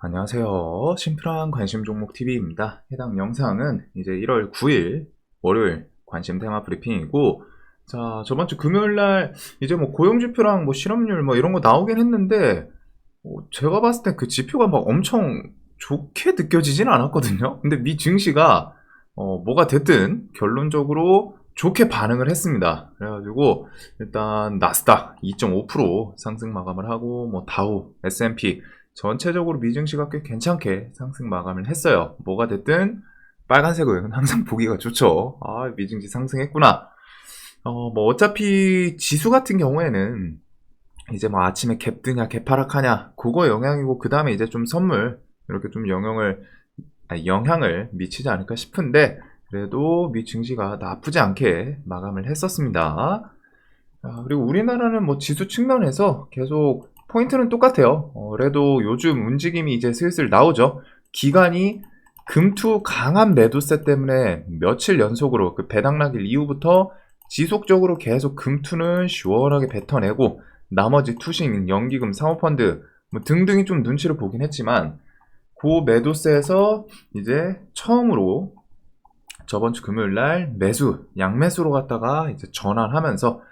안녕하세요. 심플한 관심 종목 TV입니다. 해당 영상은 이제 1월 9일 월요일 관심 테마 브리핑이고, 자, 저번 주 금요일 날 이제 뭐 고용지표랑 뭐 실업률 뭐 이런 거 나오긴 했는데, 제가 봤을 때 그 지표가 막 엄청 좋게 느껴지진 않았거든요. 근데 미 증시가 뭐가 됐든 결론적으로 좋게 반응을 했습니다. 그래가지고 일단 나스닥 2.5% 상승 마감을 하고, 뭐 다우, S&P 전체적으로 미 증시가 꽤 괜찮게 상승 마감을 했어요. 뭐가 됐든 빨간색은 항상 보기가 좋죠. 아, 미 증시 상승했구나. 뭐 어차피 지수 같은 경우에는 이제 뭐 아침에 갭 뜨냐 갭 하락하냐 그거 영향이고, 그 다음에 이제 좀 선물 이렇게 좀 영향을 미치지 않을까 싶은데, 그래도 미 증시가 나쁘지 않게 마감을 했었습니다. 그리고 우리나라는 뭐 지수 측면에서 계속 포인트는 똑같아요. 그래도 요즘 움직임이 이제 슬슬 나오죠. 기관이 금투 강한 매도세 때문에 며칠 연속으로 그 배당락일 이후부터 지속적으로 계속 금투는 시원하게 뱉어내고, 나머지 투신, 연기금, 사모펀드 뭐 등등이 좀 눈치를 보긴 했지만, 그 매도세에서 이제 처음으로 저번 주 금요일 날 양매수로 갔다가 이제 전환하면서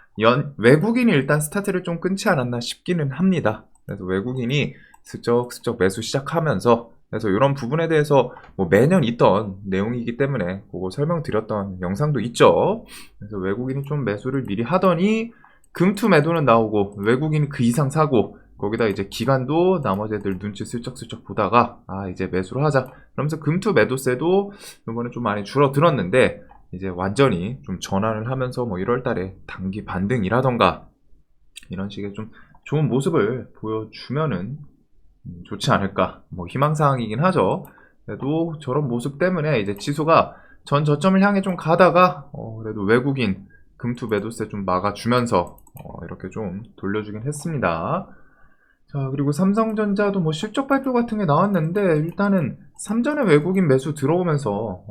외국인이 일단 스타트를 좀 끊지 않았나 싶기는 합니다. 그래서 외국인이 슬쩍슬쩍 매수 시작하면서, 그래서 이런 부분에 대해서 뭐 매년 있던 내용이기 때문에 그거 설명드렸던 영상도 있죠. 그래서 외국인이 좀 매수를 미리 하더니 금투 매도는 나오고 외국인이 그 이상 사고, 거기다 이제 기관도 나머지 애들 눈치 슬쩍슬쩍 보다가 이제 매수를 하자 그러면서 금투 매도세도 이번에 좀 많이 줄어들었는데, 이제 완전히 좀 전환을 하면서 뭐 1월 달에 단기 반등이라던가 이런 식의 좀 좋은 모습을 보여주면은 좋지 않을까, 뭐 희망사항이긴 하죠. 그래도 저런 모습 때문에 이제 지수가 전 저점을 향해 좀 가다가 그래도 외국인 금투 매도세 좀 막아주면서 이렇게 좀 돌려주긴 했습니다. 자, 그리고 삼성전자도 뭐 실적 발표 같은 게 나왔는데, 일단은 삼전에 외국인 매수 들어오면서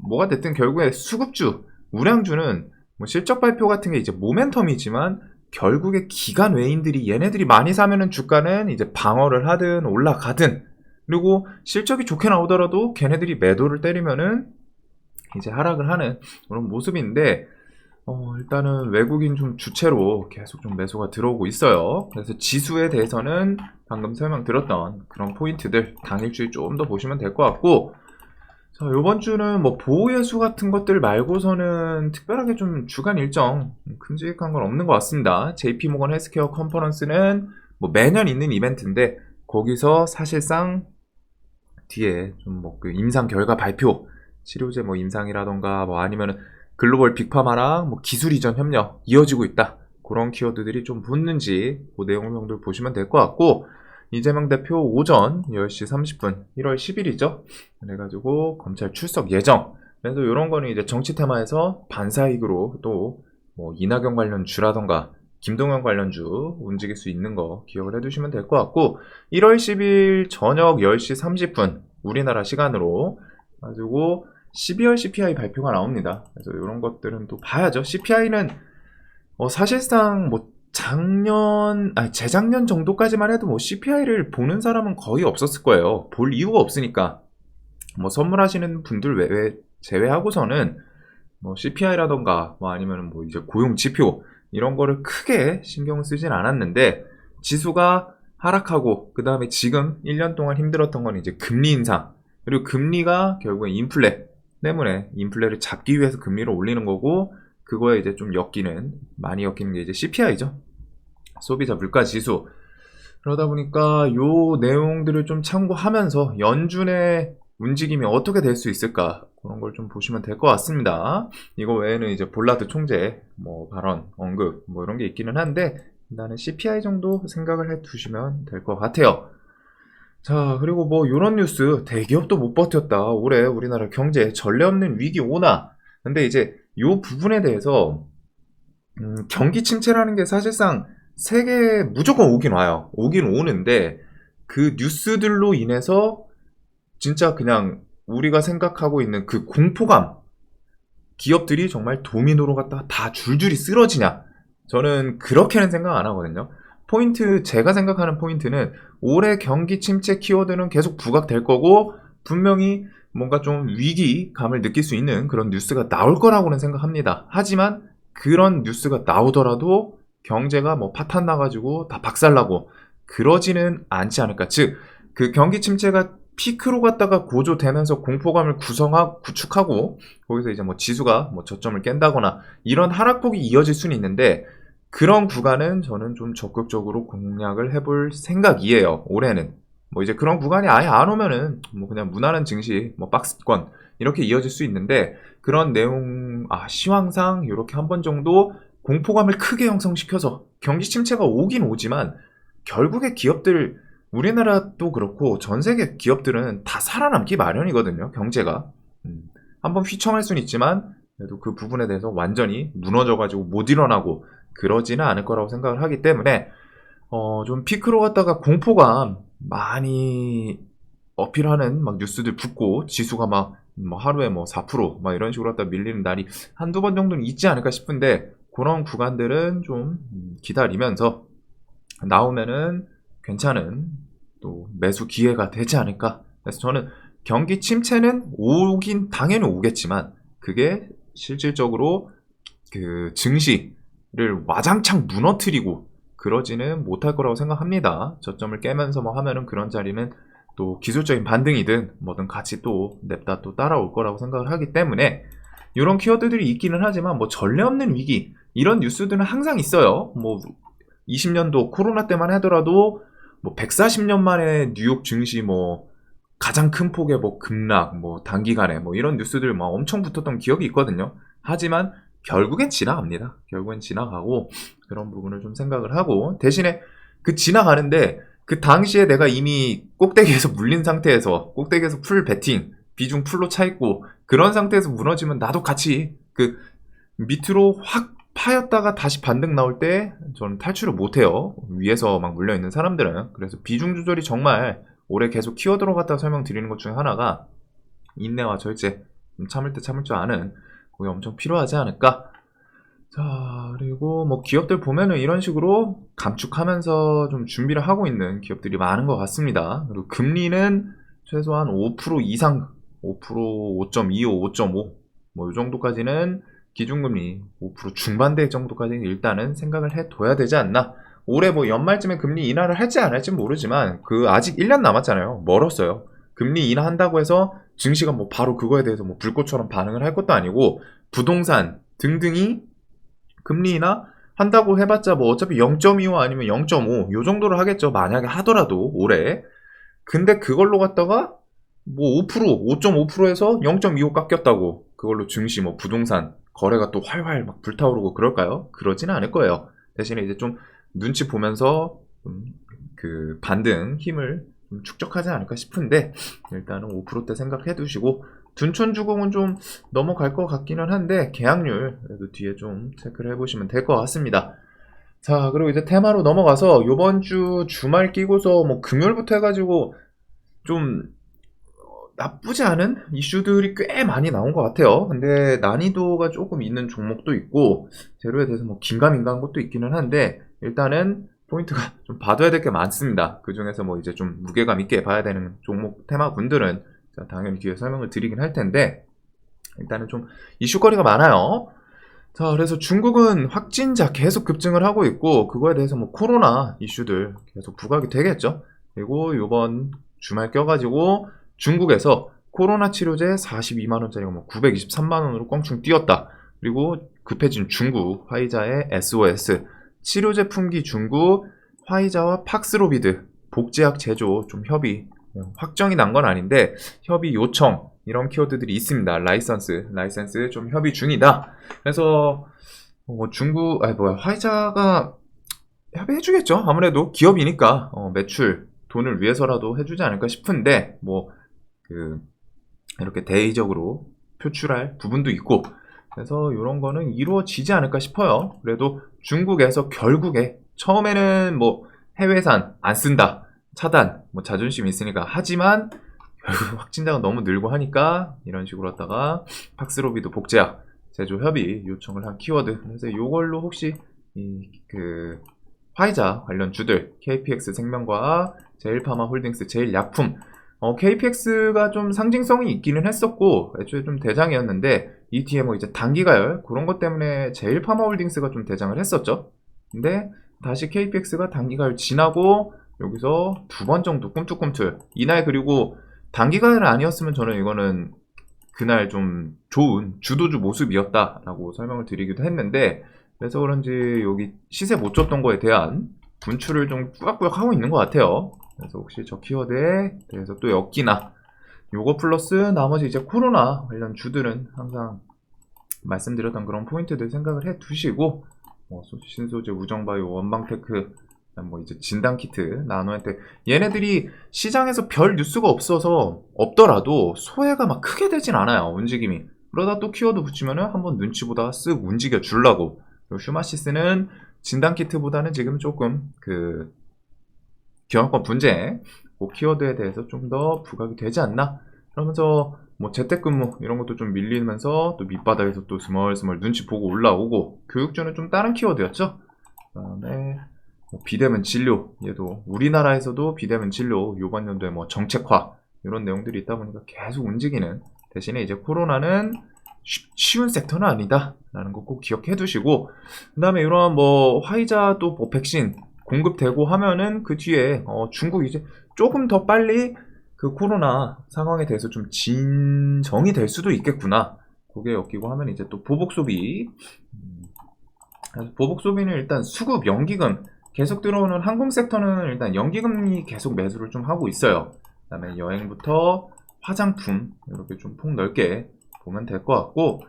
뭐가 됐든 결국에 수급주, 우량주는 뭐 실적 발표 같은 게 이제 모멘텀이지만, 결국에 기관 외인들이 얘네들이 많이 사면은 주가는 이제 방어를 하든 올라가든, 그리고 실적이 좋게 나오더라도 걔네들이 매도를 때리면은 이제 하락을 하는 그런 모습인데, 일단은 외국인 좀 주체로 계속 좀 매수가 들어오고 있어요. 그래서 지수에 대해서는 방금 설명드렸던 그런 포인트들 당일주의 좀 더 보시면 될 것 같고, 자, 요번 주는 뭐 보호예수 같은 것들 말고서는 특별하게 좀 주간 일정 큼직한 건 없는 것 같습니다. JP모건 헬스케어 컨퍼런스는 뭐 매년 있는 이벤트인데, 거기서 사실상 뒤에 좀 뭐 그 임상 결과 발표, 치료제 뭐 임상이라던가 뭐 아니면은 글로벌 빅파마랑 뭐 기술 이전 협력 이어지고 있다, 그런 키워드들이 좀 붙는지 그 내용 정도 보시면 될 것 같고, 이재명 대표 오전 10시 30분 1월 10일이죠. 그래가지고 검찰 출석 예정. 그래서 이런 거는 이제 정치 테마에서 반사이익으로 또 뭐 이낙연 관련주라던가 김동연 관련주 움직일 수 있는 거 기억을 해두시면 될 것 같고, 1월 10일 저녁 10시 30분 우리나라 시간으로 가지고 12월 CPI 발표가 나옵니다. 그래서 이런 것들은 또 봐야죠. CPI는 사실상 뭐 재작년 정도까지만 해도 뭐 CPI를 보는 사람은 거의 없었을 거예요. 볼 이유가 없으니까. 뭐 선물하시는 분들 제외하고서는 뭐 CPI라던가 뭐 아니면 뭐 이제 고용 지표 이런 거를 크게 신경 쓰진 않았는데, 지수가 하락하고 그 다음에 지금 1년 동안 힘들었던 건 이제 금리 인상, 그리고 금리가 결국엔 인플레 때문에 인플레를 잡기 위해서 금리를 올리는 거고, 그거에 이제 좀 많이 엮이는 게 이제 CPI죠. 소비자 물가 지수. 그러다 보니까 요 내용들을 좀 참고하면서 연준의 움직임이 어떻게 될 수 있을까, 그런 걸 좀 보시면 될 것 같습니다. 이거 외에는 이제 볼라드 총재 뭐 발언, 언급 뭐 이런 게 있기는 한데, 나는 CPI 정도 생각을 해 두시면 될 것 같아요. 자, 그리고 뭐 이런 뉴스, 대기업도 못 버텼다, 올해 우리나라 경제 전례 없는 위기 오나. 근데 이제 요 부분에 대해서 경기 침체라는 게 사실상 세계에 무조건 오긴 와요. 오긴 오는데, 그 뉴스들로 인해서 진짜 그냥 우리가 생각하고 있는 그 공포감, 기업들이 정말 도미노로 갖다가 다 줄줄이 쓰러지냐, 저는 그렇게는 생각 안 하거든요. 포인트, 제가 생각하는 포인트는 올해 경기 침체 키워드는 계속 부각될 거고 분명히 뭔가 좀 위기감을 느낄 수 있는 그런 뉴스가 나올 거라고는 생각합니다. 하지만 그런 뉴스가 나오더라도 경제가 뭐 파탄 나가지고 다 박살나고 그러지는 않지 않을까. 즉, 그 경기 침체가 피크로 갔다가 고조되면서 공포감을 구축하고 거기서 이제 뭐 지수가 뭐 저점을 깬다거나 이런 하락폭이 이어질 수는 있는데 그런 구간은 저는 좀 적극적으로 공략을 해볼 생각이에요. 올해는. 뭐 이제 그런 구간이 아예 안 오면은 뭐 그냥 무난한 증시, 뭐 박스권 이렇게 이어질 수 있는데 그런 내용, 시황상 이렇게 한 번 정도 공포감을 크게 형성시켜서 경기 침체가 오긴 오지만 결국에 기업들, 우리나라도 그렇고 전 세계 기업들은 다 살아남기 마련이거든요. 경제가. 한번 휘청할 수는 있지만 그래도 그 부분에 대해서 완전히 무너져가지고 못 일어나고 그러지는 않을 거라고 생각을 하기 때문에 좀 피크로 갔다가 공포감 많이 어필하는 막 뉴스들 붙고 지수가 막 뭐 하루에 뭐 4%막 이런 식으로 갖다 밀리는 날이 한두 번 정도는 있지 않을까 싶은데 그런 구간들은 좀 기다리면서 나오면은 괜찮은 또 매수 기회가 되지 않을까. 그래서 저는 경기 침체는 오긴 당연히 오겠지만 그게 실질적으로 그 증시를 와장창 무너뜨리고 그러지는 못할 거라고 생각합니다. 저점을 깨면서 뭐 하면은 그런 자리는 또 기술적인 반등이든 뭐든 같이 또 냅다 또 따라올 거라고 생각을 하기 때문에 이런 키워드들이 있기는 하지만 뭐 전례 없는 위기 이런 뉴스들은 항상 있어요. 뭐 20년도 코로나 때만 하더라도 뭐 140년 만에 뉴욕 증시 뭐 가장 큰 폭의 뭐 급락 뭐 단기간에 뭐 이런 뉴스들 막 엄청 붙었던 기억이 있거든요. 하지만 결국엔 지나갑니다. 결국엔 지나가고 그런 부분을 좀 생각을 하고 대신에 그 지나가는데 그 당시에 내가 이미 꼭대기에서 물린 상태에서 꼭대기에서 풀 베팅 비중 풀로 차 있고 그런 상태에서 무너지면 나도 같이 그 밑으로 확 파였다가 다시 반등 나올 때 저는 탈출을 못해요. 위에서 막 물려있는 사람들은. 그래서 비중 조절이 정말 올해 계속 키워드로 갖다 설명드리는 것 중에 하나가 인내와 절제, 참을 때 참을 줄 아는 그게 엄청 필요하지 않을까. 자, 그리고 뭐 기업들 보면은 이런 식으로 감축하면서 좀 준비를 하고 있는 기업들이 많은 것 같습니다. 그리고 금리는 최소한 5% 이상, 5%, 5.25, 5.5, 뭐 이 정도까지는 기준금리 5% 중반대 정도까지는 일단은 생각을 해둬야 되지 않나. 올해 뭐 연말쯤에 금리 인하를 할지 안 할지 모르지만 그 아직 1년 남았잖아요. 멀었어요. 금리 인하한다고 해서 증시가 뭐 바로 그거에 대해서 뭐 불꽃처럼 반응을 할 것도 아니고 부동산 등등이 금리 인하 한다고 해봤자 뭐 어차피 0.25 아니면 0.5 요 정도로 하겠죠. 만약에 하더라도 올해. 근데 그걸로 갖다가 뭐 5%, 5.5%에서 0.25 깎였다고 그걸로 증시 뭐 부동산 거래가 또 활활 막 불타오르고 그럴까요? 그러지는 않을 거예요. 대신에 이제 좀 눈치 보면서 그 반등 힘을 좀 축적하지 않을까 싶은데 일단은 5%대 생각해 두시고 둔촌주공은 좀 넘어갈 것 같기는 한데 계약률 그래도 뒤에 좀 체크를 해보시면 될 것 같습니다. 자, 그리고 이제 테마로 넘어가서 요번 주 주말 끼고서 뭐 금요일부터 해가지고 좀 나쁘지 않은 이슈들이 꽤 많이 나온 것 같아요. 근데 난이도가 조금 있는 종목도 있고 재료에 대해서 뭐 긴가민가한 것도 있기는 한데 일단은 포인트가 좀 봐둬야 될 게 많습니다. 그 중에서 뭐 이제 좀 무게감 있게 봐야 되는 종목 테마군들은 당연히 뒤에 설명을 드리긴 할 텐데 일단은 좀 이슈거리가 많아요. 자, 그래서 중국은 확진자 계속 급증을 하고 있고 그거에 대해서 뭐 코로나 이슈들 계속 부각이 되겠죠. 그리고 요번 주말 껴가지고 중국에서 코로나 치료제 42만원짜리가 뭐 923만원으로 껑충 뛰었다. 그리고 급해진 중국 화이자의 SOS 치료제 품귀 중국 화이자와 팍스로비드 복제약 제조 좀 협의 확정이 난 건 아닌데 협의 요청 이런 키워드들이 있습니다. 라이센스 좀 협의 중이다. 그래서 중국 화이자가 협의해주겠죠. 아무래도 기업이니까 매출 돈을 위해서라도 해주지 않을까 싶은데 뭐 이렇게 대의적으로 표출할 부분도 있고 그래서 이런 거는 이루어지지 않을까 싶어요. 그래도 중국에서 결국에 처음에는 뭐 해외산 안 쓴다 차단 뭐 자존심이 있으니까 하지만 결국 확진자가 너무 늘고 하니까 이런 식으로 하다가 팍스로비드 복제약 제조 협의 요청을 한 키워드. 그래서 이걸로 혹시 화이자 관련 주들, KPX 생명과학, 제일파마홀딩스, 제일약품. KPX가 좀 상징성이 있기는 했었고, 애초에 좀 대장이었는데, 이 뒤에 뭐 이제 단기가열, 그런 것 때문에 제일파마홀딩스가 좀 대장을 했었죠. 근데, 다시 KPX가 단기가열 지나고, 여기서 두 번 정도 꿈틀꿈틀. 이날 그리고 단기가열 아니었으면 저는 이거는 그날 좀 좋은 주도주 모습이었다라고 설명을 드리기도 했는데, 그래서 그런지 여기 시세 못 줬던 거에 대한 분출을 좀 꾸역꾸역 하고 있는 것 같아요. 그래서 혹시 저 키워드에 대해서 또 엮이나 요거 플러스 나머지 이제 코로나 관련 주들은 항상 말씀드렸던 그런 포인트들 생각을 해 두시고, 신소재, 우정바이오, 원방테크, 뭐 이제 진단키트, 나노엔텍, 얘네들이 시장에서 별 뉴스가 없더라도 소외가 막 크게 되진 않아요, 움직임이. 그러다 또 키워드 붙이면은 한번 눈치 보다가 쓱 움직여 주려고. 그리고 슈마시스는 진단키트보다는 지금 조금 경영권 분쟁, 그 키워드에 대해서 좀 더 부각이 되지 않나? 그러면서 뭐 재택근무 이런 것도 좀 밀리면서 또 밑바닥에서 또 스멀스멀 눈치 보고 올라오고, 교육주는 좀 다른 키워드였죠. 그다음에 비대면 진료, 얘도 우리나라에서도 비대면 진료 이번 연도에 뭐 정책화 이런 내용들이 있다 보니까 계속 움직이는, 대신에 이제 코로나는 쉬운 섹터는 아니다 라는 거 꼭 기억해 두시고, 그 다음에 이런 뭐 화이자 또 뭐 백신 공급되고 하면은 그 뒤에 중국 이제 조금 더 빨리 그 코로나 상황에 대해서 좀 진정이 될 수도 있겠구나, 그게 엮이고 하면 이제 또 보복 소비. 보복 소비는 일단 수급 연기금 계속 들어오는 항공 섹터는 일단 연기금이 계속 매수를 좀 하고 있어요. 그 다음에 여행부터 화장품 이렇게 좀 폭넓게 보면 될 것 같고,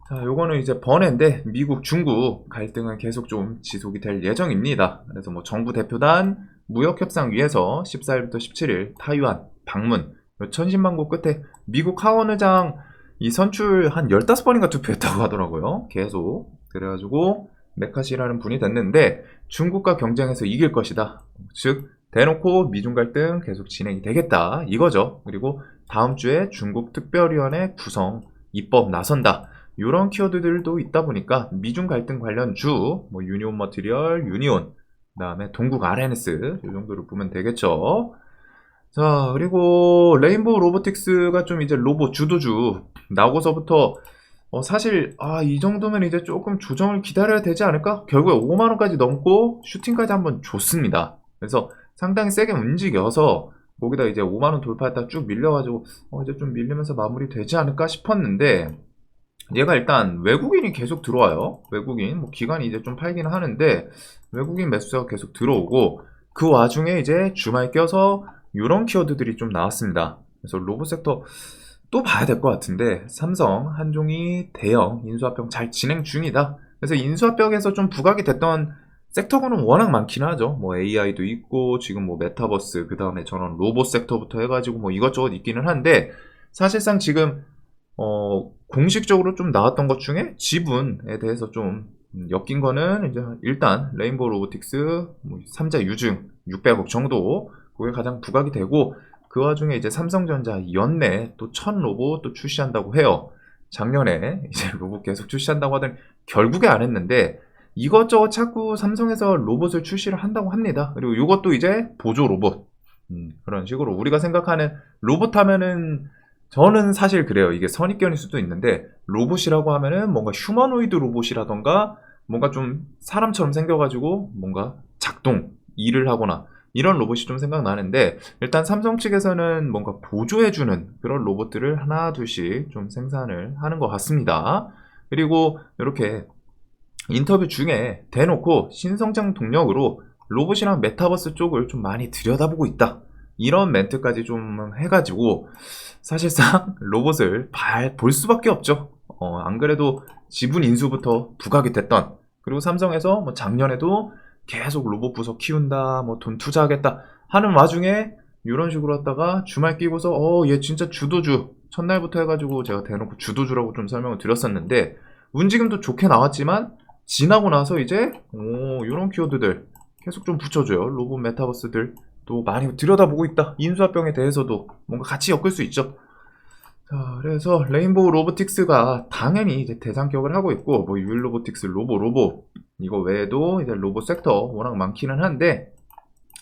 자, 요거는 이제 번외인데 미국, 중국 갈등은 계속 좀 지속이 될 예정입니다. 그래서 뭐 정부 대표단 무역협상위에서 14일부터 17일 타이완 방문, 천신만고 끝에 미국 하원 의장 이 선출 한 15번인가 투표했다고 하더라고요. 계속. 그래가지고 메카시라는 분이 됐는데 중국과 경쟁해서 이길 것이다. 즉 대놓고 미중 갈등 계속 진행이 되겠다 이거죠. 그리고 다음 주에 중국 특별위원회 구성 입법 나선다. 이런 키워드들도 있다 보니까 미중 갈등 관련 주, 뭐 유니온 머티리얼, 유니온, 그 다음에 동국 RNS 이 정도로 보면 되겠죠. 자, 그리고 레인보우 로보틱스가 좀 이제 로봇 주도주 나오고서부터 사실 이 정도면 이제 조금 조정을 기다려야 되지 않을까? 결국에 5만원까지 넘고 슈팅까지 한번 줬습니다. 그래서 상당히 세게 움직여서 거기다 이제 5만원 돌파했다 쭉 밀려가지고 이제 좀 밀리면서 마무리 되지 않을까 싶었는데, 얘가 일단 외국인이 계속 들어와요. 외국인 뭐 기관이 이제 좀 팔기는 하는데 외국인 매수자가 계속 들어오고, 그 와중에 이제 주말 껴서 이런 키워드들이 좀 나왔습니다. 그래서 로봇 섹터 또 봐야 될 것 같은데, 삼성, 한종이, 대형 인수합병 잘 진행 중이다. 그래서 인수합병에서 좀 부각이 됐던 섹터군은 워낙 많긴 하죠. 뭐 AI도 있고 지금 뭐 메타버스, 그 다음에 저런 로봇 섹터부터 해가지고 뭐 이것저것 있기는 한데, 사실상 지금 공식적으로 좀 나왔던 것 중에 지분에 대해서 좀 엮인 거는 이제 일단 레인보우 로보틱스 뭐 3자 유증 600억 정도, 그게 가장 부각이 되고, 그 와중에 이제 삼성전자 연내 또 1000로봇 또 출시한다고 해요. 작년에 이제 로봇 계속 출시한다고 하더니 결국에 안 했는데 이것저것 자꾸 삼성에서 로봇을 출시를 한다고 합니다. 그리고 이것도 이제 보조 로봇, 그런 식으로 우리가 생각하는 로봇 하면은, 저는 사실 그래요. 이게 선입견일 수도 있는데 로봇이라고 하면은 뭔가 휴머노이드 로봇이라던가 뭔가 좀 사람처럼 생겨가지고 뭔가 작동, 일을 하거나 이런 로봇이 좀 생각나는데, 일단 삼성 측에서는 뭔가 보조해주는 그런 로봇들을 하나 둘씩 좀 생산을 하는 것 같습니다. 그리고 이렇게 인터뷰 중에 대놓고 신성장 동력으로 로봇이랑 메타버스 쪽을 좀 많이 들여다보고 있다, 이런 멘트까지 좀 해가지고 사실상 로봇을 볼 수밖에 없죠. 안 그래도 지분 인수부터 부각이 됐던, 그리고 삼성에서 뭐 작년에도 계속 로봇 부서 키운다, 뭐 돈 투자하겠다 하는 와중에 이런 식으로 하다가 주말 끼고서 얘 진짜 주도주, 첫날부터 해가지고 제가 대놓고 주도주라고 좀 설명을 드렸었는데 움직임도 좋게 나왔지만 지나고 나서 이제 이런 키워드들 계속 좀 붙여줘요. 로봇 메타버스들 또 많이 들여다보고 있다. 인수합병에 대해서도 뭔가 같이 엮을 수 있죠. 자, 그래서 레인보우 로보틱스가 당연히 이제 대장격을 하고 있고, 뭐 유일로보틱스, 로보 이거 외에도 이제 로봇 섹터 워낙 많기는 한데,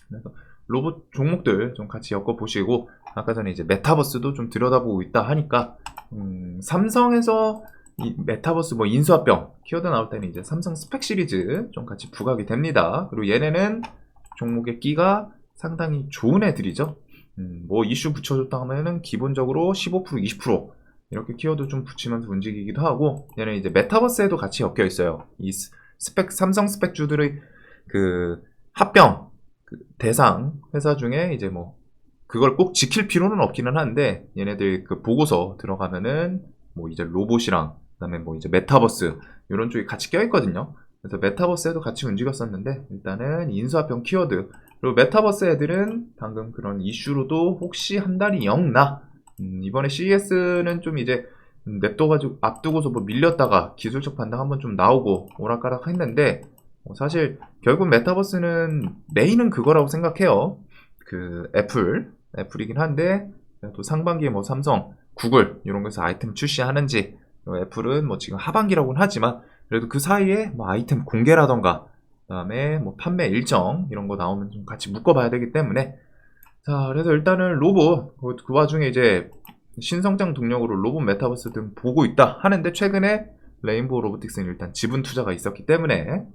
그래서 로봇 종목들 좀 같이 엮어보시고, 아까 전에 이제 메타버스도 좀 들여다보고 있다 하니까, 삼성에서 이 메타버스 뭐 인수합병 키워드 나올 때는 이제 삼성 스펙 시리즈 좀 같이 부각이 됩니다. 그리고 얘네는 종목의 끼가 상당히 좋은 애들이죠. 뭐 이슈 붙여줬다 하면은 기본적으로 15%, 20% 이렇게 키워드 좀 붙이면서 움직이기도 하고, 얘는 이제 메타버스에도 같이 엮여 있어요. 이 스펙, 삼성 스펙주들의 그 합병, 그 대상 회사 중에 이제 뭐 그걸 꼭 지킬 필요는 없기는 한데, 얘네들 그 보고서 들어가면은 뭐 이제 로봇이랑 그다음에 뭐 이제 메타버스 이런 쪽이 같이 껴있거든요. 그래서 메타버스에도 같이 움직였었는데, 일단은 인수합병 키워드, 그리고 메타버스 애들은 방금 그런 이슈로도 혹시 한 달이 영나, 이번에 CES는 좀 이제 냅둬가지고 앞두고서 뭐 밀렸다가 기술적 반등 한번 좀 나오고 오락가락 했는데, 사실 결국 메타버스는 메인은 그거라고 생각해요. 그 애플이긴 한데, 또 상반기에 뭐 삼성, 구글 이런 거에서 아이템 출시하는지, 애플은 뭐 지금 하반기라고는 하지만 그래도 그 사이에 뭐 아이템 공개라던가 그다음에 뭐 판매 일정 이런 거 나오면 좀 같이 묶어봐야 되기 때문에, 자, 그래서 일단은 로봇 그 와중에 이제 신성장 동력으로 로봇 메타버스 등 보고 있다 하는데, 최근에 레인보우 로보틱스는 일단 지분 투자가 있었기 때문에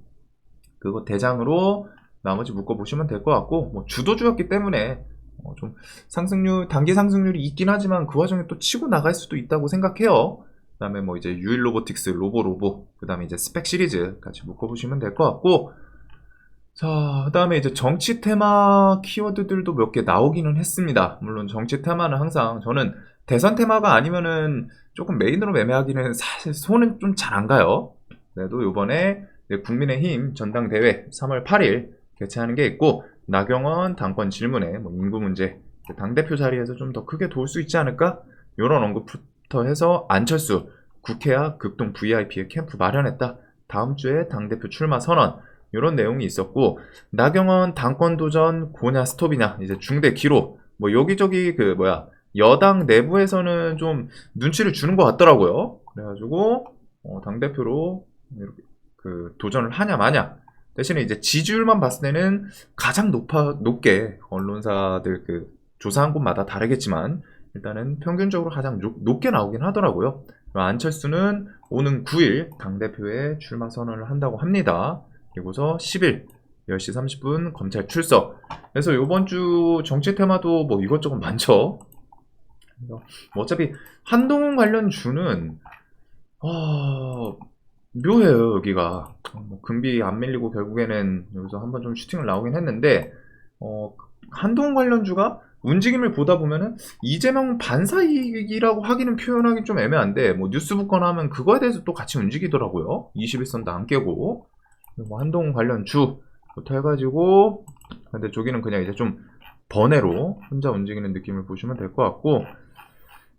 그거 대장으로 나머지 묶어보시면 될 것 같고, 뭐 주도주였기 때문에 좀 상승률, 단기 상승률이 있긴 하지만 그 와중에 또 치고 나갈 수도 있다고 생각해요. 그 다음에 뭐 이제 유일 로보틱스, 로보, 그 다음에 이제 스펙 시리즈 같이 묶어보시면 될 것 같고, 자, 그 다음에 이제 정치 테마 키워드들도 몇 개 나오기는 했습니다. 물론 정치 테마는 항상 저는 대선 테마가 아니면은 조금 메인으로 매매하기는 사실 손은 좀 잘 안 가요. 그래도 요번에 국민의힘 전당대회 3월 8일 개최하는 게 있고, 나경원 당권 질문에 뭐 인구 문제, 당대표 자리에서 좀 더 크게 도울 수 있지 않을까? 요런 언급부터 해서 안철수 국회와 극동 VIP의 캠프 마련했다. 다음 주에 당대표 출마 선언, 이런 내용이 있었고, 나경원 당권 도전 고냐 스톱이냐, 이제 중대 기로, 뭐 여기저기 그 여당 내부에서는 좀 눈치를 주는 것 같더라고요. 그래가지고 당대표로 이렇게 그 도전을 하냐 마냐. 대신에 이제 지지율만 봤을 때는 가장 높게 언론사들 그 조사한 곳마다 다르겠지만 일단은 평균적으로 가장 높게 나오긴 하더라고요. 안철수는 오는 9일 당대표에 출마 선언을 한다고 합니다. 그리고서 10일 10시 30분 검찰 출석. 그래서 이번 주 정치 테마도 뭐 이것저것 많죠. 그래서 뭐 어차피 한동훈 관련 주는 묘해요, 여기가. 뭐 금비 안 밀리고 결국에는 여기서 한번 좀 슈팅을 나오긴 했는데, 한동훈 관련주가 움직임을 보다 보면은 이재명 반사이익이라고 하기는 표현하기 좀 애매한데, 뭐 뉴스 붙거나 하면 그거에 대해서 또 같이 움직이더라고요. 21선도 안 깨고. 뭐 한동훈 관련주부터 해가지고, 근데 저기는 그냥 이제 좀 번외로 혼자 움직이는 느낌을 보시면 될 것 같고,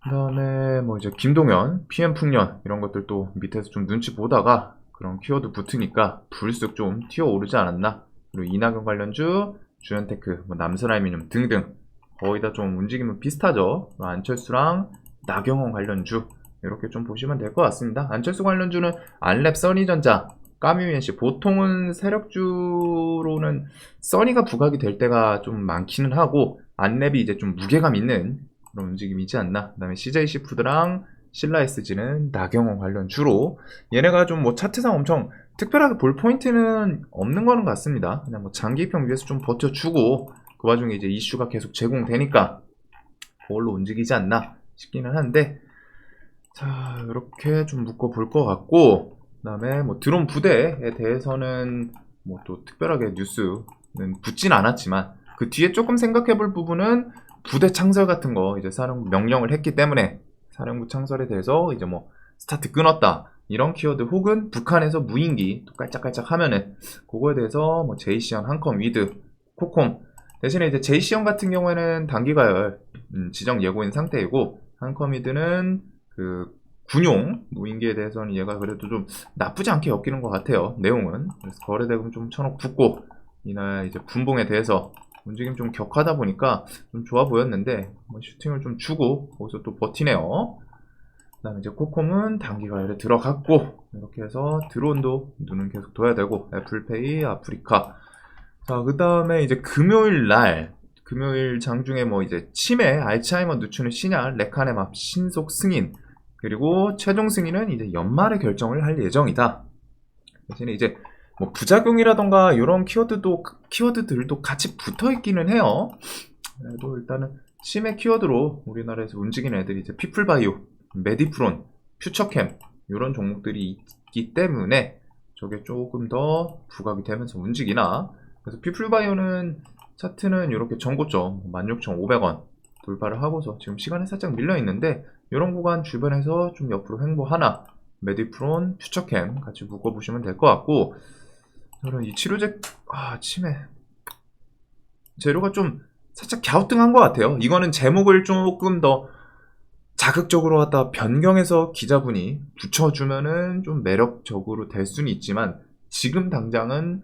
그 다음에 뭐 이제 김동연, PM풍년 이런 것들도 밑에서 좀 눈치 보다가 그런 키워드 붙으니까 불쑥 좀 튀어오르지 않았나. 그리고 이낙연 관련주, 주연테크, 뭐 남선알미늄 등등 거의 다 좀 움직임은 비슷하죠. 안철수랑 나경원 관련주 이렇게 좀 보시면 될 것 같습니다. 안철수 관련주는 안랩, 써니전자, 까뮤엔씨, 보통은 세력주로는 써니가 부각이 될 때가 좀 많기는 하고, 안랩이 이제 좀 무게감 있는 그런 움직임이지 않나. 그 다음에 CJC푸드랑 신라SG는 나경원 관련 주로, 얘네가 좀 뭐 차트상 엄청 특별하게 볼 포인트는 없는 거는 같습니다. 그냥 뭐 장기평 위에서 좀 버텨주고 그 와중에 이제 이슈가 계속 제공되니까 그걸로 움직이지 않나 싶기는 한데, 자, 이렇게 좀 묶어볼 것 같고, 그 다음에 뭐 드론 부대에 대해서는 뭐 또 특별하게 뉴스는 붙진 않았지만 그 뒤에 조금 생각해볼 부분은 부대 창설 같은 거 이제 사령부 명령을 했기 때문에 사령부 창설에 대해서 이제 뭐 스타트 끊었다 이런 키워드, 혹은 북한에서 무인기 또 깔짝깔짝 하면은 그거에 대해서 뭐 제이시언, 한컴, 위드, 코콤, 대신에 이제 제이시언 같은 경우에는 단기가열 지정 예고인 상태이고, 한컴, 위드는 그 군용 무인기에 대해서는 얘가 그래도 좀 나쁘지 않게 엮이는 것 같아요, 내용은. 그래서 거래대금 좀 1,000억 붙고, 이나 이제 분봉에 대해서 움직임 좀 격하다 보니까 좀 좋아 보였는데, 뭐 슈팅을 좀 주고 거기서 또 버티네요. 그다음에 이제 코콤은 단기가 이렇게 들어갔고, 이렇게 해서 드론도 눈은 계속 둬야 되고, 애플페이, 아프리카. 자, 그다음에 이제 금요일 장중에 뭐 이제 치매, 알츠하이머 늦추는 신약, 레카네맙 신속 승인, 그리고 최종 승인은 이제 연말에 결정을 할 예정이다. 대신에 이제 뭐 부작용이라던가 이런 키워드들도 같이 붙어 있기는 해요. 그래도 일단은 치매 키워드로 우리나라에서 움직이는 애들이 이제 피플바이오, 메디프론, 퓨처캠 이런 종목들이 있기 때문에 저게 조금 더 부각이 되면서 움직이나. 그래서 피플바이오는 차트는 이렇게 전고점 16,500원 돌파를 하고서 지금 시간에 살짝 밀려 있는데, 이런 구간 주변에서 좀 옆으로 횡보하나. 메디프론, 퓨처캠 같이 묶어보시면 될 것 같고, 저는 이 치료제 치매 재료가 좀 살짝 갸우뚱한 것 같아요. 이거는 제목을 조금 더 자극적으로 갖다 변경해서 기자분이 붙여주면은 좀 매력적으로 될 수는 있지만, 지금 당장은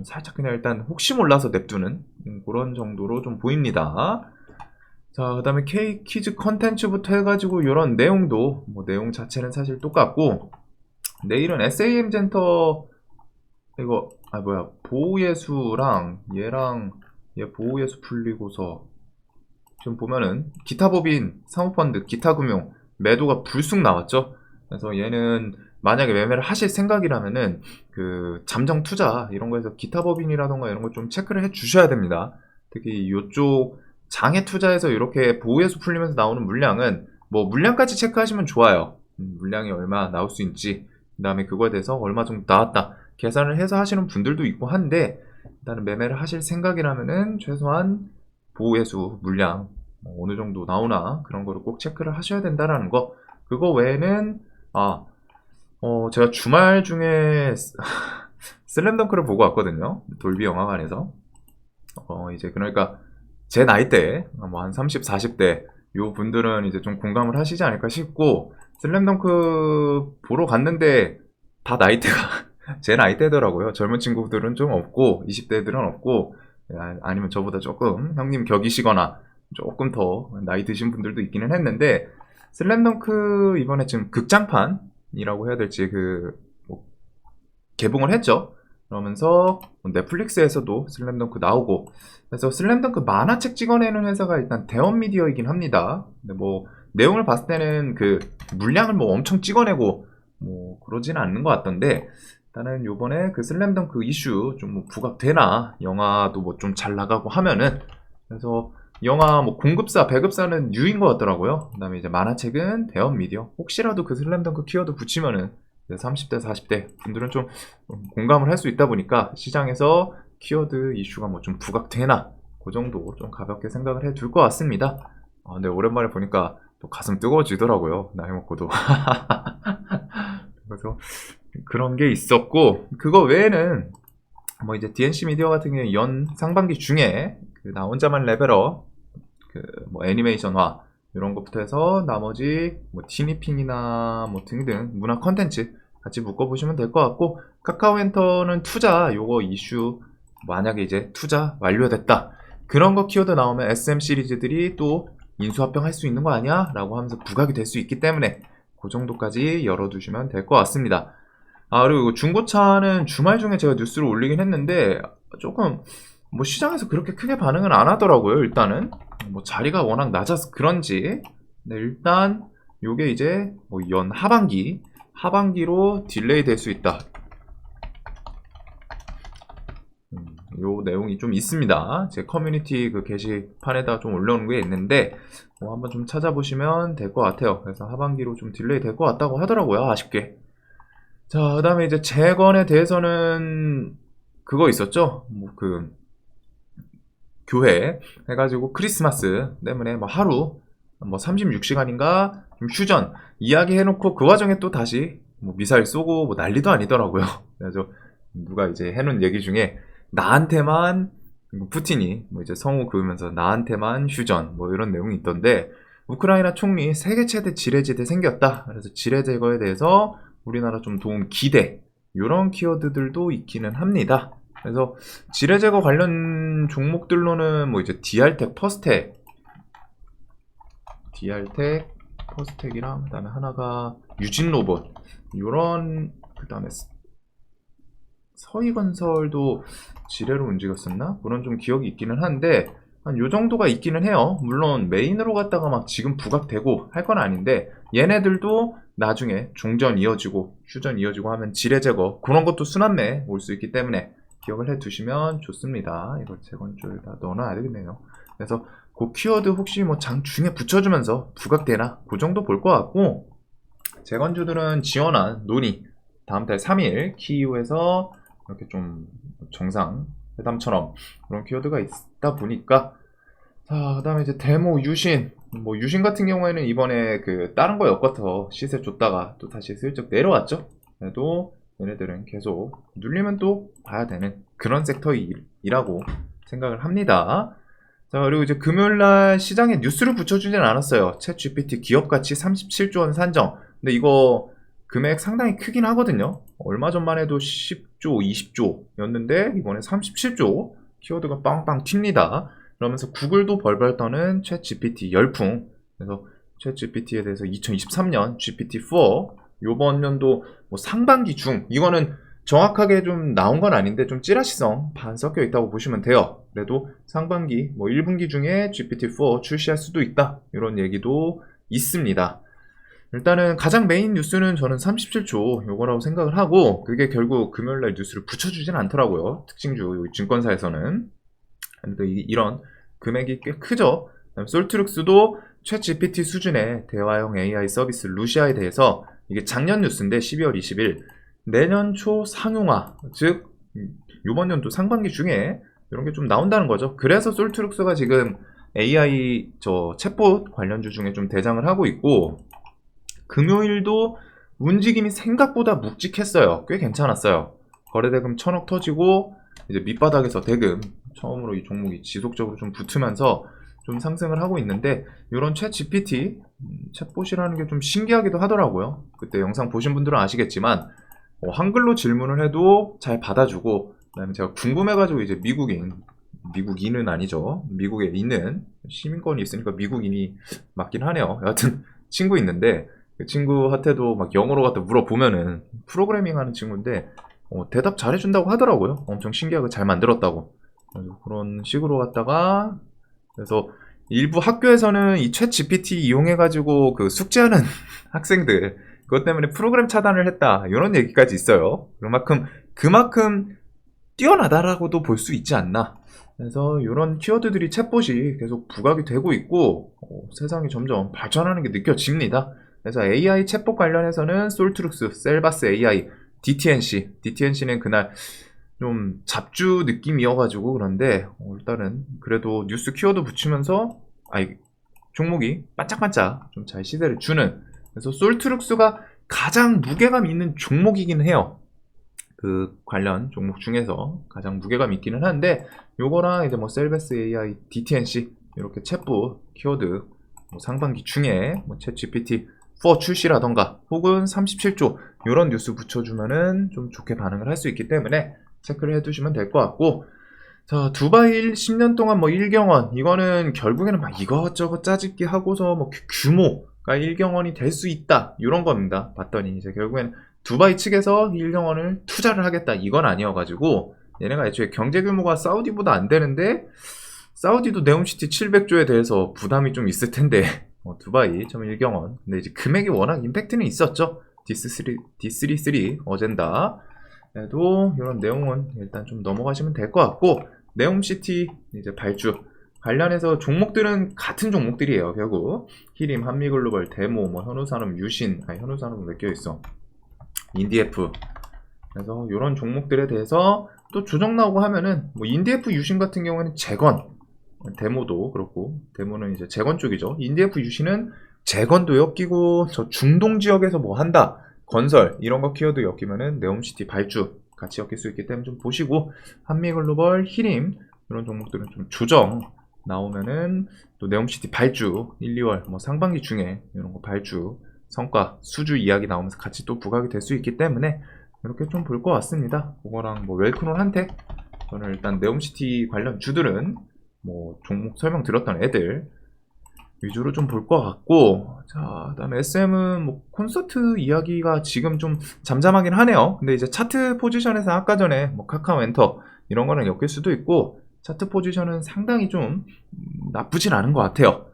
살짝 그냥 일단 혹시 몰라서 냅두는 그런 정도로 좀 보입니다. 자, 그 다음에 K키즈 컨텐츠부터 해가지고 이런 내용도 뭐 내용 자체는 사실 똑같고, 내일은 SAM 센터 이거 보호예수랑 얘랑 얘 보호예수 풀리고서 지금 보면은 기타법인, 사모펀드, 기타금융 매도가 불쑥 나왔죠. 그래서 얘는 만약에 매매를 하실 생각이라면은 그 잠정 투자 이런 거에서 기타법인이라던가 이런 거 좀 체크를 해 주셔야 됩니다. 특히 이쪽 장에 투자해서 이렇게 보호예수 풀리면서 나오는 물량은 뭐 물량까지 체크하시면 좋아요. 물량이 얼마 나올 수 있는지, 그 다음에 그거에 대해서 얼마 정도 나왔다 계산을 해서 하시는 분들도 있고 한데, 일단은 매매를 하실 생각이라면은 최소한 보호예수 물량 어느 정도 나오나 그런 거를 꼭 체크를 하셔야 된다라는 거. 그거 외에는 제가 주말 중에 슬램덩크를 보고 왔거든요. 돌비 영화관에서. 이제 그러니까 제 나이대 뭐 한 30, 40대 요 분들은 이제 좀 공감을 하시지 않을까 싶고, 슬램덩크 보러 갔는데 다 나이대가 제 나이대더라고요. 젊은 친구들은 좀 없고 20대들은 없고, 아니면 저보다 조금 형님 격이시거나 조금 더 나이 드신 분들도 있기는 했는데, 슬램덩크 이번에 지금 극장판이라고 해야 될지 뭐 개봉을 했죠. 그러면서 넷플릭스에서도 슬램덩크 나오고, 그래서 슬램덩크 만화책 찍어내는 회사가 일단 대원미디어이긴 합니다. 근데 뭐 내용을 봤을 때는 그 물량을 뭐 엄청 찍어내고 뭐 그러지는 않는 것 같던데, 일단은 요번에 그 슬램덩크 이슈 좀 뭐 부각되나, 영화도 뭐 좀 잘 나가고 하면은. 그래서 영화 뭐 공급사, 배급사는 뉴인 것 같더라고요. 그 다음에 이제 만화책은 대원미디어. 혹시라도 그 슬램덩크 키워드 붙이면은 30대, 40대 분들은 좀 공감을 할 수 있다 보니까 시장에서 키워드 이슈가 뭐 좀 부각되나, 그 정도 좀 가볍게 생각을 해 둘 것 같습니다. 근데 오랜만에 보니까 또 가슴 뜨거워지더라고요. 나이 먹고도. 그래서 그런 게 있었고, 그거 외에는 뭐 이제 DNC 미디어 같은 경우에 연 상반기 중에 나 혼자만 레벨업 뭐 애니메이션화 이런 것부터 해서 나머지 뭐 티니핑이나 뭐 등등 문화 컨텐츠 같이 묶어보시면 될 것 같고, 카카오엔터는 투자 요거 이슈, 만약에 이제 투자 완료됐다 그런 거 키워드 나오면 SM 시리즈들이 또 인수합병 할 수 있는 거 아니야? 라고 하면서 부각이 될 수 있기 때문에 그 정도까지 열어두시면 될 것 같습니다. 그리고 중고차는 주말 중에 제가 뉴스를 올리긴 했는데 조금 뭐 시장에서 그렇게 크게 반응은 안 하더라고요. 일단은 뭐 자리가 워낙 낮아서 그런지. 네, 일단 요게 이제 뭐 연 하반기로 딜레이 될 수 있다, 요 내용이 좀 있습니다. 제 커뮤니티 그 게시판에다 좀 올려놓은 게 있는데 뭐 한번 좀 찾아보시면 될 것 같아요. 그래서 하반기로 좀 딜레이 될 것 같다고 하더라고요. 아쉽게. 자, 그 다음에 이제 재건에 대해서는 그거 있었죠. 뭐 교회 해가지고 크리스마스 때문에 뭐 하루 뭐 36시간인가 좀 휴전 이야기 해놓고 그 와중에 또 다시 뭐 미사일 쏘고 뭐 난리도 아니더라고요. 그래서 누가 이제 해놓은 얘기 중에 나한테만 푸틴이 뭐 이제 성우 그으면서 나한테만 휴전 뭐 이런 내용이 있던데, 우크라이나 총리 세계 최대 지뢰지대 생겼다. 그래서 지뢰 제거에 대해서 우리나라 좀 도움 기대, 이런 키워드들도 있기는 합니다. 그래서 지뢰 제거 관련 종목들로는 뭐 이제 DR텍, 퍼스텍이랑 그다음에 하나가 유진로봇 요런 그다음에 서희건설도 지뢰로 움직였었나? 그런 좀 기억이 있기는 한데 한 요 정도가 있기는 해요. 물론 메인으로 갔다가 막 지금 부각되고 할 건 아닌데 얘네들도 나중에 종전 이어지고 휴전 이어지고 하면 지뢰 제거 그런 것도 순환매 올 수 있기 때문에 기억을 해 두시면 좋습니다. 이걸 재건줄에다 넣어놔야 되겠네요. 그래서 그 키워드 혹시 뭐 장 중에 붙여주면서 부각되나 그 정도 볼 것 같고 재건주들은 지원한 논의 다음 달 3일 키이우에서 이렇게 좀 정상 회담처럼 그런 키워드가 있다 보니까 자 그다음에 이제 데모 유신 뭐 유신 같은 경우에는 이번에 그 다른 거 엮어서 시세 줬다가 또 다시 슬쩍 내려왔죠. 그래도 얘네들은 계속 눌리면 또 봐야 되는 그런 섹터이라고 생각을 합니다. 자 그리고 이제 금요일날 시장에 뉴스를 붙여주진 않았어요. 챗 GPT 기업가치 37조 원 산정. 근데 이거 금액 상당히 크긴 하거든요. 얼마 전만 해도 10조, 20조였는데 이번에 37조 키워드가 빵빵 튑니다. 그러면서 구글도 벌벌 떠는 챗 GPT 열풍. 그래서 챗 GPT에 대해서 2023년 GPT-4 요번 연도 뭐 상반기 중 이거는 정확하게 좀 나온 건 아닌데 좀 찌라시성 반 섞여 있다고 보시면 돼요. 그래도 상반기 뭐 1분기 중에 GPT-4 출시할 수도 있다. 이런 얘기도 있습니다. 일단은 가장 메인 뉴스는 저는 37조 요거라고 생각을 하고 그게 결국 금요일날 뉴스를 붙여주진 않더라고요. 특징주 증권사에서는. 근데 이런 금액이 꽤 크죠. 솔트룩스도 챗 GPT 수준의 대화형 AI 서비스 루시아에 대해서 이게 작년 뉴스인데 12월 20일 내년 초 상용화 즉 이번 연도 상반기 중에 이런 게 좀 나온다는 거죠. 그래서 솔트룩스가 지금 AI 저 챗봇 관련주 중에 좀 대장을 하고 있고 금요일도 움직임이 생각보다 묵직했어요. 꽤 괜찮았어요. 거래대금 1000억 터지고 이제 밑바닥에서 대금 처음으로 이 종목이 지속적으로 좀 붙으면서 좀 상승을 하고 있는데 이런 챗 GPT 챗봇이라는 게 좀 신기하기도 하더라고요. 그때 영상 보신 분들은 아시겠지만 한글로 질문을 해도 잘 받아주고 그다음에 제가 궁금해가지고 이제 미국인은 아니죠. 미국에 있는 시민권이 있으니까 미국인이 맞긴 하네요. 여하튼 친구 있는데 그 친구한테도 막 영어로 갖다 물어보면은 프로그래밍 하는 친구인데 대답 잘해준다고 하더라고요. 엄청 신기하게 잘 만들었다고. 그런 식으로 갖다가 그래서 일부 학교에서는 이 챗 GPT 이용해가지고 그 숙제하는 학생들 그것 때문에 프로그램 차단을 했다 이런 얘기까지 있어요. 그만큼 뛰어나다라고도 볼 수 있지 않나. 그래서 이런 키워드들이 챗봇이 계속 부각이 되고 있고 세상이 점점 발전하는 게 느껴집니다. 그래서 AI 챗봇 관련해서는 솔트룩스, 셀바스 AI, DTNC는 그날 좀 잡주 느낌이어가지고 그런데 일단은 그래도 뉴스 키워드 붙이면서 종목이 반짝반짝 좀 잘 시세를 주는 그래서 솔트룩스가 가장 무게감 있는 종목이긴 해요. 그 관련 종목 중에서 가장 무게감 있기는 한데 요거랑 이제 뭐 셀베스 AI, DTNC 이렇게 챗봇 키워드 뭐 상반기 중에 뭐 챗 GPT-4 출시라던가 혹은 37조 이런 뉴스 붙여주면은 좀 좋게 반응을 할 수 있기 때문에 체크를 해두시면 될 것 같고 자 두바이 10년 동안 뭐 1경원 이거는 결국에는 막 이것저것 짜집기 하고서 뭐 규모가 1경원이 될 수 있다 이런 겁니다. 봤더니 이제 결국엔 두바이 측에서 1경원을 투자를 하겠다 이건 아니어가지고 얘네가 애초에 경제 규모가 사우디보다 안 되는데 사우디도 네옴시티 700조에 대해서 부담이 좀 있을 텐데 두바이 1경원 근데 이제 금액이 워낙 임팩트는 있었죠. D33 어젠다 그래도 이런 내용은 일단 좀 넘어가시면 될 것 같고 네옴시티 이제 발주 관련해서 종목들은 같은 종목들이에요. 결국 히림, 한미글로벌, 데모, 뭐 현우산업, 유신, 현우산업은 몇 개 있어? 인디에프. 그래서 이런 종목들에 대해서 또 조정 나오고 하면은 뭐 인디에프 유신 같은 경우에는 재건, 데모도 그렇고 데모는 이제 재건 쪽이죠. 인디에프 유신은 재건도 엮이고 저 중동 지역에서 뭐 한다. 건설 이런 거 키워드 엮이면은 네옴시티 발주 같이 엮일 수 있기 때문에 좀 보시고 한미글로벌, 히림 이런 종목들은 좀 조정 나오면은 또 네옴시티 발주 1, 2월 뭐 상반기 중에 이런 거 발주 성과 수주 이야기 나오면서 같이 또 부각이 될 수 있기 때문에 이렇게 좀 볼 것 같습니다. 그거랑 뭐 웰크론 한택 저는 일단 네옴시티 관련 주들은 뭐 종목 설명 드렸던 애들 위주로 좀 볼 것 같고, 자, 그다음에 SM은 뭐 콘서트 이야기가 지금 좀 잠잠하긴 하네요. 근데 이제 차트 포지션에서 아까 전에 뭐 카카오 엔터 이런 거는 엮일 수도 있고, 차트 포지션은 상당히 좀 나쁘진 않은 것 같아요.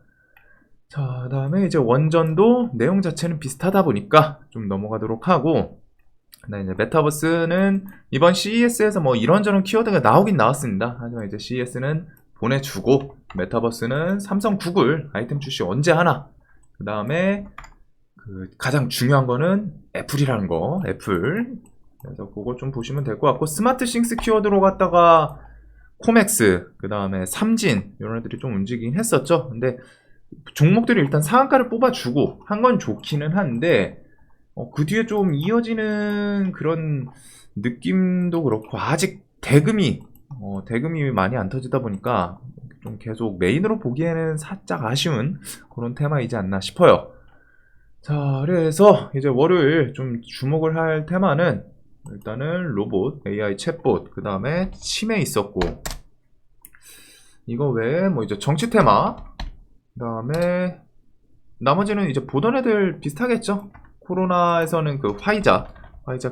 자, 그다음에 이제 원전도 내용 자체는 비슷하다 보니까 좀 넘어가도록 하고, 그다음에 이제 메타버스는 이번 CES에서 뭐 이런저런 키워드가 나오긴 나왔습니다. 하지만 이제 CES는 보내주고, 메타버스는 삼성, 구글 아이템 출시 언제 하나. 그 다음에 가장 중요한 거는 애플이라는 거, 애플. 그래서 그거 좀 보시면 될 것 같고, 스마트 싱스 키워드로 갔다가 코맥스, 그 다음에 삼진 이런 애들이 좀 움직이긴 했었죠. 근데 종목들이 일단 상한가를 뽑아주고 한 건 좋기는 한데, 그 뒤에 좀 이어지는 그런 느낌도 그렇고, 아직 대금이 많이 안 터지다 보니까 좀 계속 메인으로 보기에는 살짝 아쉬운 그런 테마이지 않나 싶어요. 자, 그래서 이제 월요일 좀 주목을 할 테마는 일단은 로봇, AI 챗봇, 그 다음에 치매 있었고, 이거 외에 뭐 이제 정치 테마, 그 다음에 나머지는 이제 보던 애들 비슷하겠죠. 코로나에서는 그 화이자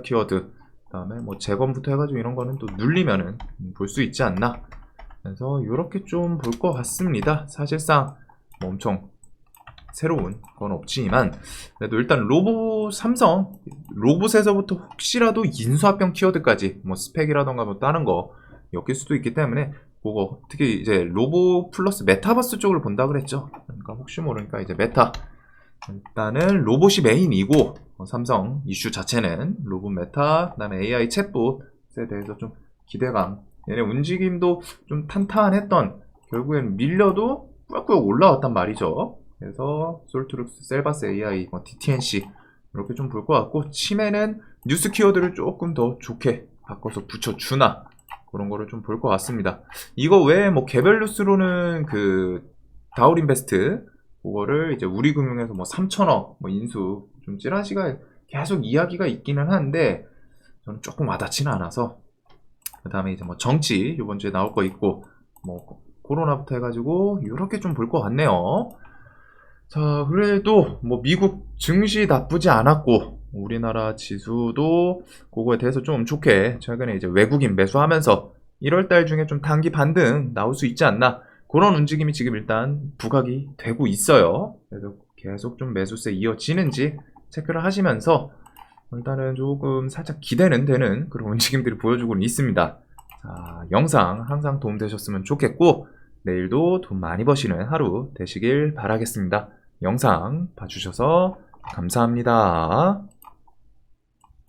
키워드, 그 다음에 뭐 재검부터 해가지고 이런 거는 또 눌리면은 볼 수 있지 않나. 그래서 이렇게 좀 볼 것 같습니다. 사실상 뭐 엄청 새로운 건 없지만, 그래도 일단 삼성 로봇에서부터 혹시라도 인수합병 키워드까지 뭐 스펙이라던가 뭐 다른 거 엮일 수도 있기 때문에, 그거 특히 이제 로봇 플러스 메타버스 쪽을 본다 그랬죠. 그러니까 혹시 모르니까 이제 메타, 일단은 로봇이 메인이고, 삼성 이슈 자체는 로봇 메타, 그다음에 AI 챗봇에 대해서 좀 기대감, 얘네 움직임도 좀 탄탄했던, 결국엔 밀려도 꾸역꾸역 올라왔단 말이죠. 그래서 솔트룩스, 셀바스 AI, DTNC 이렇게 좀 볼 것 같고, 치매는 뉴스 키워드를 조금 더 좋게 바꿔서 붙여주나, 그런 거를 좀 볼 것 같습니다. 이거 외에 뭐 개별 뉴스로는 그 다울인베스트, 그거를 이제 우리금융에서 뭐 3천억 뭐 인수, 좀 찌라시가 계속 이야기가 있기는 한데 저는 조금 와닿지는 않아서. 그 다음에 이제 뭐 정치 이번 주에 나올 거 있고, 뭐 코로나부터 해가지고 이렇게 좀 볼 것 같네요. 자, 그래도 뭐 미국 증시 나쁘지 않았고, 우리나라 지수도 그거에 대해서 좀 좋게 최근에 이제 외국인 매수하면서 1월달 중에 좀 단기 반등 나올 수 있지 않나, 그런 움직임이 지금 일단 부각이 되고 있어요. 그래서 계속 좀 매수세 이어지는지 체크를 하시면서 일단은 조금 살짝 기대는 되는 그런 움직임들이 보여주고는 있습니다. 자, 영상 항상 도움되셨으면 좋겠고, 내일도 돈 많이 버시는 하루 되시길 바라겠습니다. 영상 봐주셔서 감사합니다.